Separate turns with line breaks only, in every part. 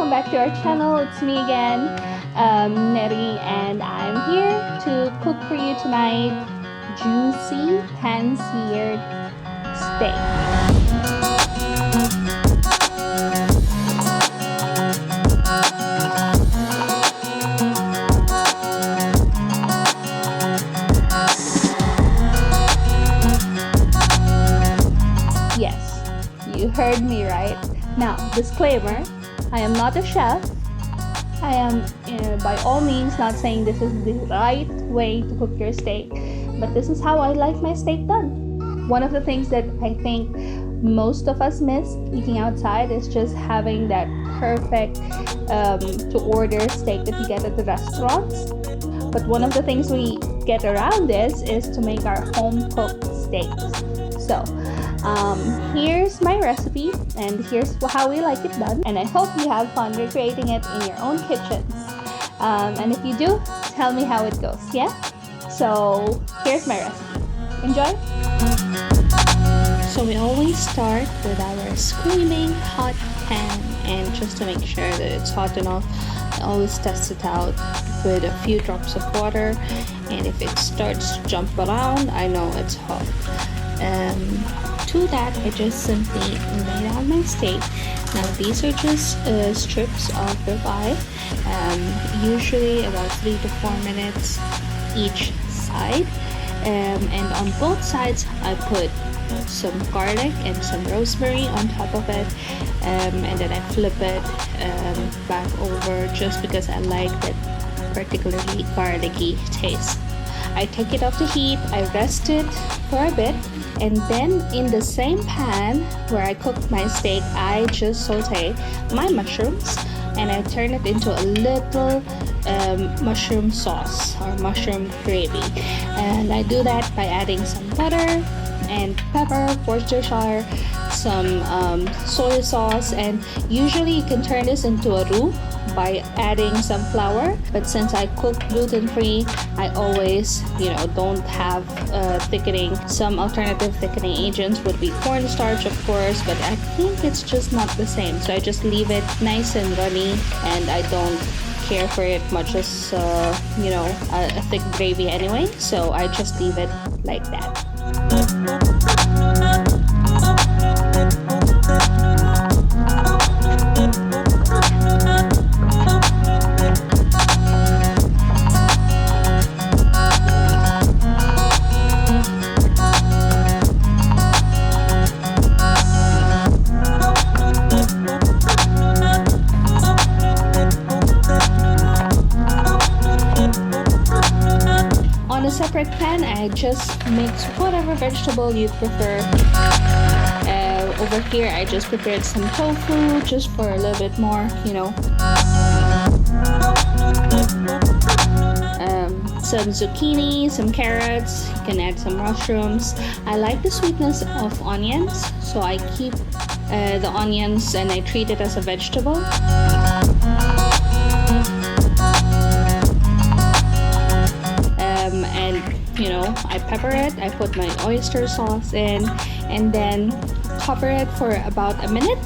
welcome back to our channel. It's me again, Neri, and I'm here to cook for you tonight juicy pan-seared steak. Yes, you heard me right. Now, disclaimer, I am not a chef. I am by all means not saying this is the right way to cook your steak, but this is how I like my steak done. One of the things that I think most of us miss eating outside is just having that perfect to order steak that you get at the restaurants. But one of the things we get around this is to make our home cooked steaks. So here's my recipe, and here's how we like it done, and I hope you have fun recreating it in your own kitchens, and if you do, tell me how it goes. Yeah, so here's my recipe. Enjoy. So we always start with our screaming hot pan, and just to make sure that it's hot enough, I always test it out with a few drops of water, and if it starts to jump around, I know it's hot. To that, I just simply lay down my steak. Now these are just strips of ribeye, usually about 3 to 4 minutes each side, and on both sides I put some garlic and some rosemary on top of it, and then I flip it back over just because I like that particularly garlicky taste. I take it off the heat, I rest it for a bit, and then in the same pan where I cooked my steak, I just saute my mushrooms and I turn it into a little mushroom sauce or mushroom gravy. And I do that by adding some butter and pepper, Worcestershire, some soy sauce, and usually you can turn this into a roux by adding some flour, but since I cook gluten-free, I always don't have thickening. Some alternative thickening agents would be cornstarch, of course, but I think it's just not the same, so I just leave it nice and runny, and I don't care for it much as a thick gravy anyway, so I just leave it like that. On a separate pan, I just mix whatever vegetable you prefer. Over here, I just prepared some tofu just for a little bit more, some zucchini, some carrots, you can add some mushrooms. I like the sweetness of onions, so I keep the onions and I treat it as a vegetable. I pepper it, I put my oyster sauce in, and then cover it for about a minute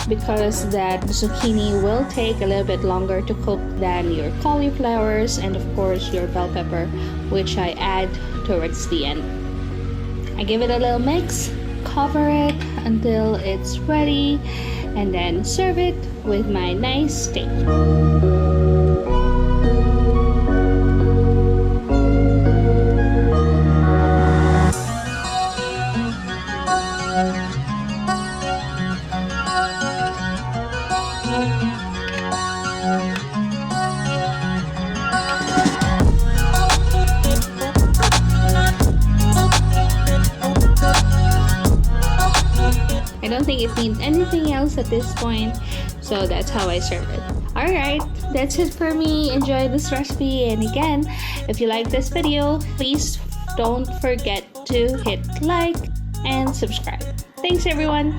because that zucchini will take a little bit longer to cook than your cauliflowers and of course your bell pepper, which I add towards the end. I give it a little mix, cover it until it's ready, and then serve it with my nice steak. I don't think it needs anything else at this point, so that's how I serve it. Alright, that's it for me. Enjoy this recipe, and again, if you like this video, please don't forget to hit like and subscribe. Thanks everyone!